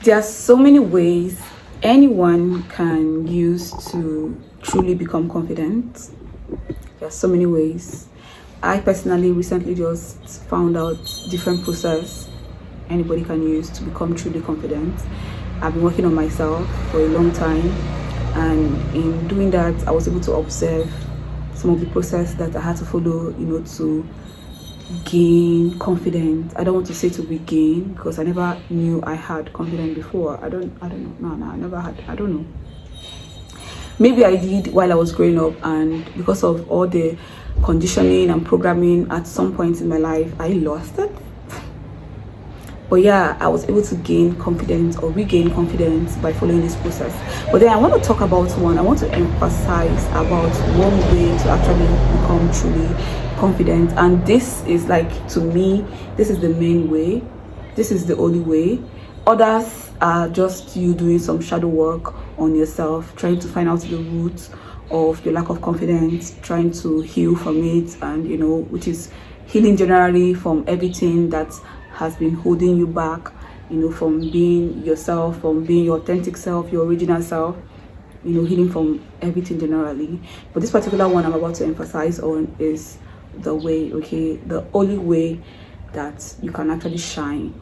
There are so many ways anyone can use to truly become confident. There are so many ways. I personally recently just found out different process anybody can use to become truly confident. I've been working on myself for a long time, and in doing that I was able to observe some of the process that I had to follow, to gain confidence. I don't want to say to regain, because I never knew I had confidence before. I don't know. No, I never had. I don't know. Maybe I did while I was growing up, and because of all the conditioning and programming at some point in my life, I lost it. But yeah, I was able to gain confidence or regain confidence by following this process. But then I want to talk about I want to emphasize about one way to actually become truly confident. And this is, like, to me, this is the main way. This is the only way. Others are just you doing some shadow work on yourself, trying to find out the roots of your lack of confidence, trying to heal from it, and which is healing generally from everything that has been holding you back, from being yourself, from being your authentic self, your original self, healing from everything generally. But this particular one I'm about to emphasize on is the way, okay, the only way that you can actually shine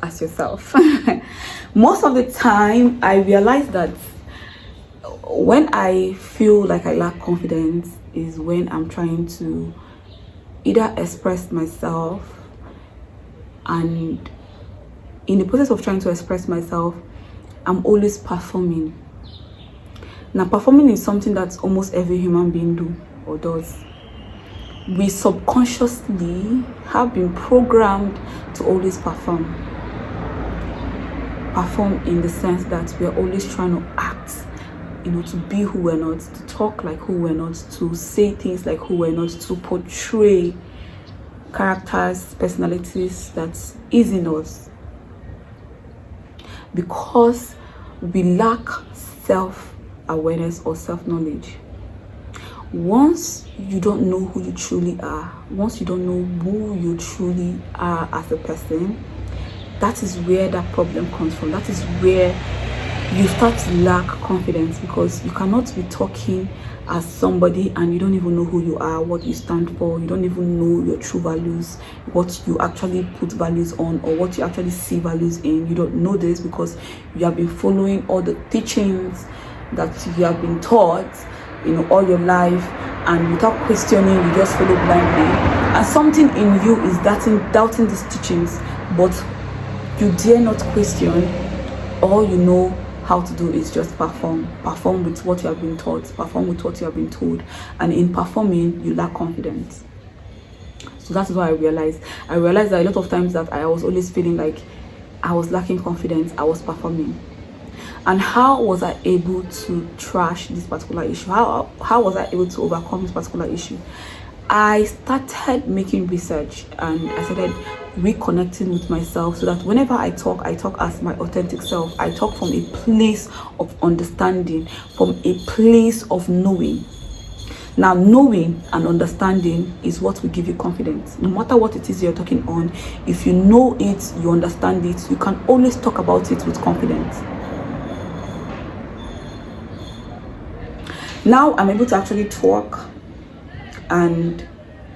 as yourself. Most of the time I realize that when I feel like I lack confidence is when I'm trying to either express myself, and in the process of trying to express myself, I'm always performing. Now, performing is something that almost every human being do or does. We subconsciously have been programmed to always perform in the sense that we are always trying to act, to be who we're not, to talk like who we're not, to say things like who we're not, to portray characters, personalities that isn't us, because we lack self-awareness or self-knowledge. Once you don't know who you truly are, once you don't know who you truly are as a person, that is where that problem comes from. That is where you start to lack confidence, because you cannot be talking as somebody and you don't even know who you are, what you stand for. You don't even know your true values, what you actually put values on, or what you actually see values in. You don't know this because you have been following all the teachings that you have been taught, all your life, and without questioning, you just follow blindly. And something in you is doubting these teachings, but you dare not question. All you know how to do is just perform with what you have been taught, perform with what you have been told, and in performing you lack confidence. So that is what I realized that a lot of times that I was always feeling like I was lacking confidence, I was performing. And how was I able to trash this particular issue? How was I able to overcome this particular issue? I started making research, and I started reconnecting with myself, so that whenever I talk as my authentic self. I talk from a place of understanding, from a place of knowing. Now, knowing and understanding is what will give you confidence. No matter what it is you're talking on, if you know it, you understand it, you can always talk about it with confidence. Now I'm able to actually talk, and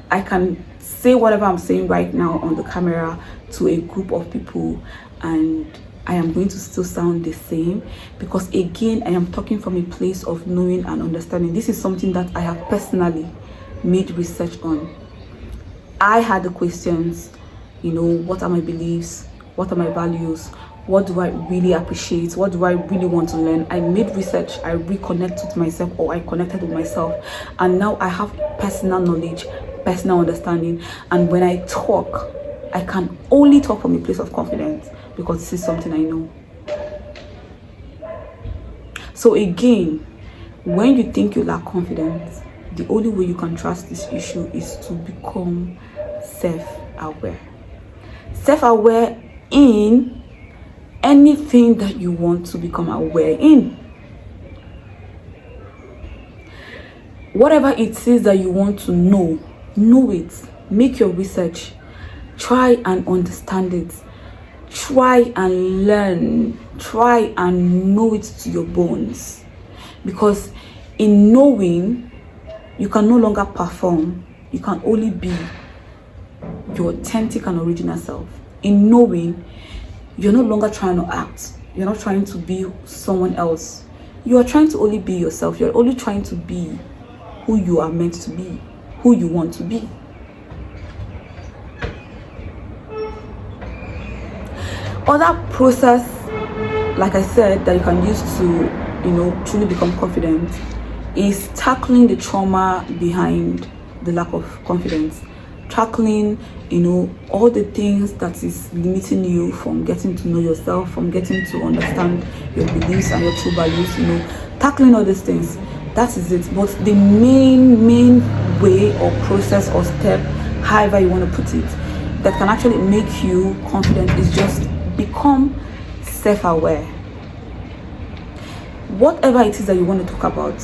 I can say whatever I'm saying right now on the camera to a group of people, and I am going to still sound the same, because again I am talking from a place of knowing and understanding. This is something that I have personally made research on. I had the questions, what are my beliefs, what are my values, what do I really appreciate, what do I really want to learn. I made research, I reconnected with myself, or I connected with myself, and now I have personal knowledge, personal understanding. And when I talk, I can only talk from a place of confidence, because this is something I know. So again, when you think you lack confidence, the only way you can trust this issue is to become self-aware in anything that you want to become aware in. Whatever it is that you want to know it. Make your research. Try and understand it. try and learn, try and know it to your bones, because in knowing, you can no longer perform. You can only be your authentic and original self. In knowing, you're no longer trying to act. You're not trying to be someone else. You are trying to only be yourself. You're only trying to be who you are meant to be, who you want to be. Other process, like I said, that you can use to, truly become confident is tackling the trauma behind the lack of confidence. Tackling, all the things that is limiting you from getting to know yourself, from getting to understand your beliefs and your true values, tackling all these things. That is it. But the main way or process or step, however you want to put it, that can actually make you confident is just become self-aware. Whatever it is that you want to talk about,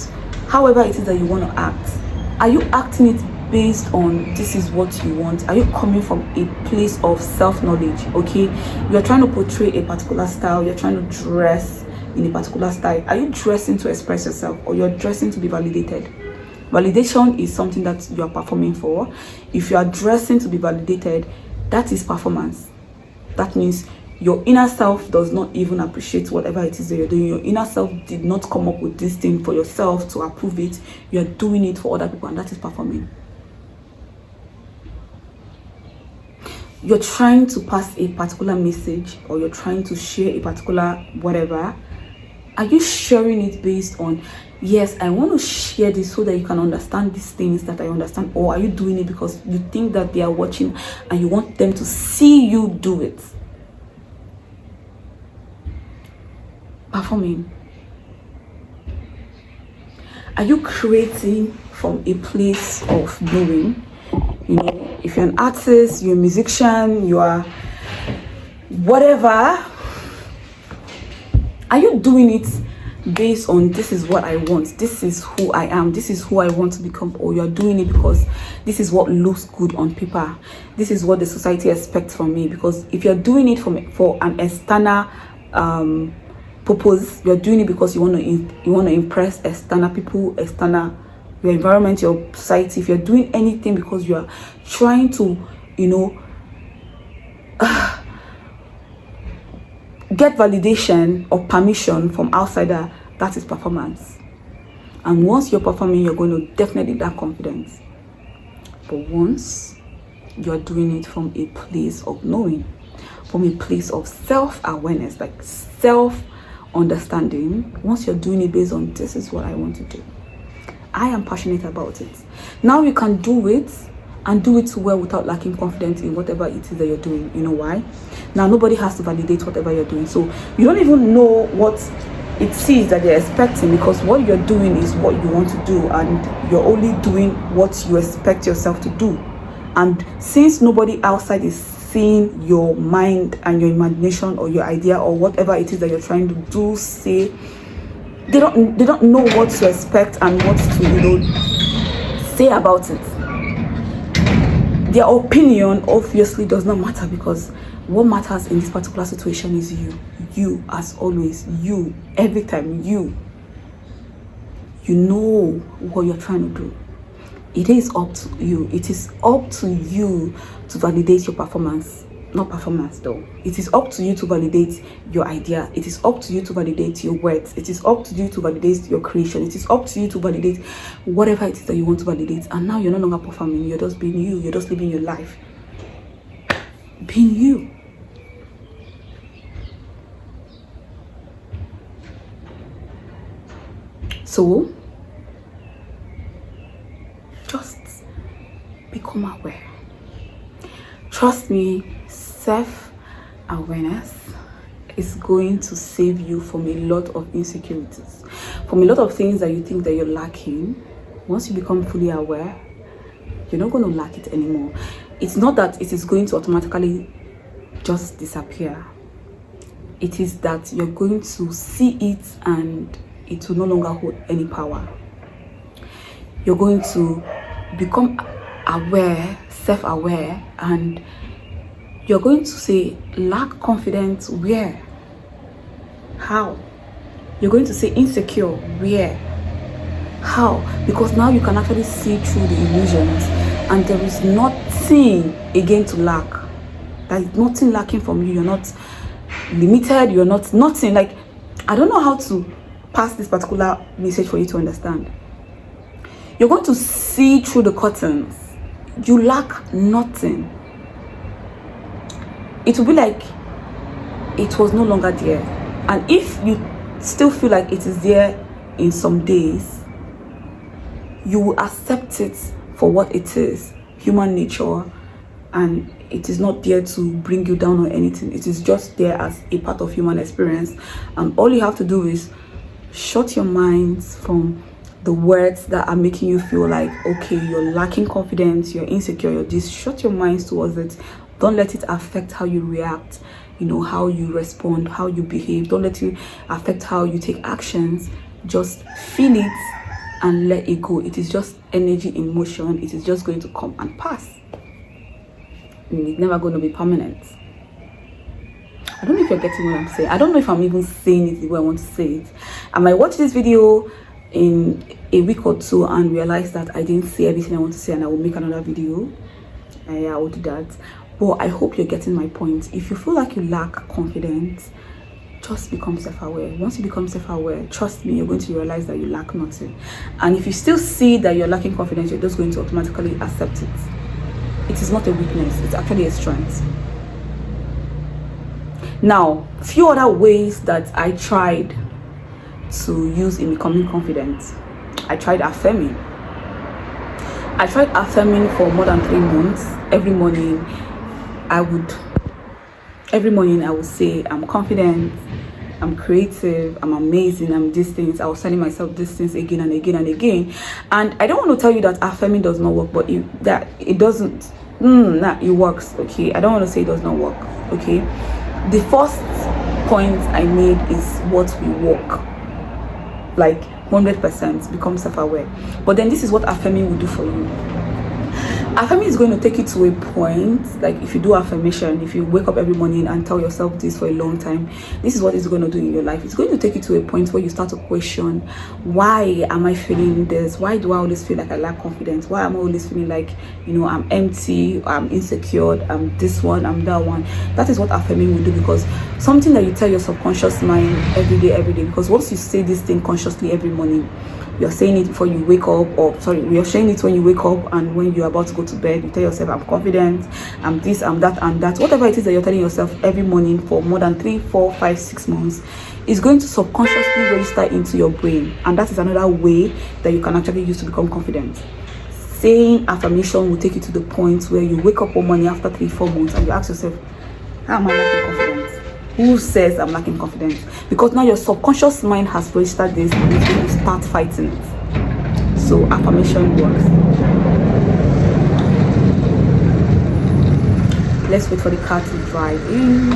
however it is that you want to act, are you acting it based on this is what you want? Are you coming from a place of self-knowledge? Okay, you're trying to portray a particular style, you're trying to dress in a particular style. Are you dressing to express yourself, or you're dressing to be validated? Validation is something that you are performing for. If you are dressing to be validated, that is performance. That means your inner self does not even appreciate whatever it is that you're doing. Your inner self did not come up with this thing for yourself to approve it. You're doing it for other people, and that is performing. You're trying to pass a particular message, or you're trying to share a particular whatever. Are you sharing it based on, yes, I want to share this so that you can understand these things that I understand? Or are you doing it because you think that they are watching and you want them to see you do it? Performing. Are you creating from a place of knowing? If you're an artist, you're a musician, you are whatever, are you doing it based on this is what I want, this is who I am, this is who I want to become? Or you're doing it because this is what looks good on paper, this is what the society expects from me? Because if you're doing it for an external purpose, you're doing it because you want to impress external people, external your environment, your society. If you're doing anything because you are trying to get validation or permission from outsider, that is performance. And once you're performing, you're going to definitely lack confidence. But once you're doing it from a place of knowing, from a place of self-awareness, like self-understanding, once you're doing it based on this is what I want to do, I am passionate about it, now you can do it and do it well without lacking confidence in whatever it is that you're doing. You know why? Now nobody has to validate whatever you're doing, so you don't even know what it is that they're expecting, because what you're doing is what you want to do, and you're only doing what you expect yourself to do. And since nobody outside is seeing your mind and your imagination or your idea or whatever it is that you're trying to do, say, they don't know what to expect and what to say about it. Their opinion obviously does not matter, because what matters in this particular situation is you as always, you every time, you know what you're trying to do. It is up to you. It is up to you to validate your performance. Not performance though. It is up to you to validate your idea. It is up to you to validate your words. It is up to you to validate your creation. It is up to you to validate whatever it is that you want to validate. And now you're no longer performing. You're just being you. You're just living your life. Being you. So, just become aware. Trust me, self-awareness is going to save you from a lot of insecurities, from a lot of things that you think that you're lacking. Once you become fully aware, you're not going to lack it anymore. It's not that it is going to automatically just disappear. It is that you're going to see it and it will no longer hold any power. You're going to become aware, self-aware, and You're going to say lack confidence where? How? You're going to say insecure where? How? Because now you can actually see through the illusions, and there is nothing again to lack. There is nothing lacking from you. You're not limited. You're not nothing. Like, I don't know how to pass this particular message for you to understand. You're going to see through the curtains. You lack nothing. It will be like it was no longer there. And if you still feel like it is there in some days, you will accept it for what it is, human nature, and it is not there to bring you down or anything. It is just there as a part of human experience. And all you have to do is shut your minds from the words that are making you feel like, okay, you're lacking confidence, you're insecure, you're this. Shut your minds towards it. Don't let it affect how you react, how you respond, how you behave. Don't let it affect how you take actions. Just feel it and let it go. It is just energy in motion. It is just going to come and pass. And it's never going to be permanent. I don't know if you're getting what I'm saying. I don't know if I'm even saying it the way I want to say it. I might watch this video in a week or two and realize that I didn't say everything I want to say, and I will make another video. I will do that. But I hope you're getting my point. If you feel like you lack confidence, just become self-aware. Once you become self-aware, trust me, you're going to realize that you lack nothing. And if you still see that you're lacking confidence, you're just going to automatically accept it. It is not a weakness, it's actually a strength. Now, few other ways that I tried to use in becoming confident. I tried affirming. I tried affirming for more than 3 months. Every morning I would say, I'm confident, I'm creative, I'm amazing, I'm these things. I was telling myself these things again and again and again. And I don't want to tell you that affirming does not work, but it doesn't. It works, okay? I don't want to say it does not work, okay? The first point I made is what we work. Like 100% become self-aware. But then this is what affirming will do for you. Affirming is going to take you to a point, like if you do affirmation, if you wake up every morning and tell yourself this for a long time, this is what it's going to do in your life. It's going to take you to a point where you start to question, why am I feeling this? Why do I always feel like I lack confidence? Why am I always feeling like, I'm empty, I'm insecure, I'm this one, I'm that one? That is what affirming will do, because something that you tell your subconscious mind every day, because once you say this thing consciously every morning, you're saying it before you wake up, you're saying it when you wake up, and when you're about to go to bed, you tell yourself, I'm confident, I'm this, I'm that, and that. Whatever it is that you're telling yourself every morning for more than 3, 4, 5, 6 months is going to subconsciously register into your brain. And that is another way that you can actually use to become confident. Saying affirmation will take you to the point where you wake up one morning after 3, 4 months and you ask yourself, how am I lacking confidence? Who says I'm lacking confidence? Because now your subconscious mind has registered this and it's going to start fighting it. So affirmation works. Let's wait for the car to drive in.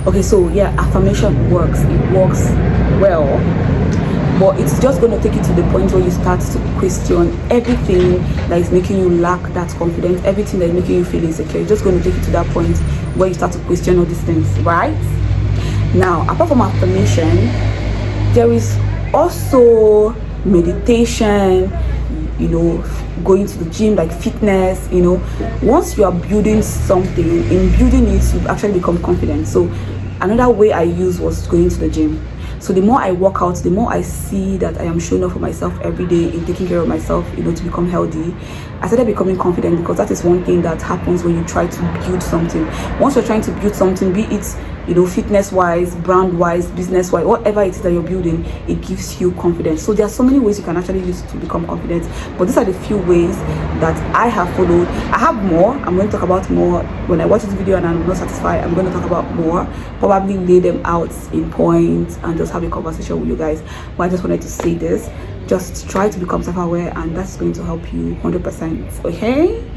Okay, so yeah, affirmation works. It works well. But it's just going to take you to the point where you start to question everything that is making you lack that confidence, everything that is making you feel insecure. It's just going to take you to that point where you start to question all these things, right? Now, apart from affirmation, there is also meditation, going to the gym, like fitness. Once you are building something, in building it, you actually become confident. So another way I used was going to the gym. So the more I work out, the more I see that I am showing up for myself every day in taking care of myself, to become healthy. I started becoming confident, because that is one thing that happens when you try to build something. Once you're trying to build something, be it fitness wise, brand wise, business wise, whatever it is that you're building, it gives you confidence. So there are so many ways you can actually use to become confident, but these are the few ways that I have followed. I have more. I'm going to talk about more when I watch this video, and I'm not satisfied. I'm going to talk about more, probably lay them out in points and just have a conversation with you guys. But I just wanted to say this. Just try to become self-aware, and that's going to help you 100%. Okay.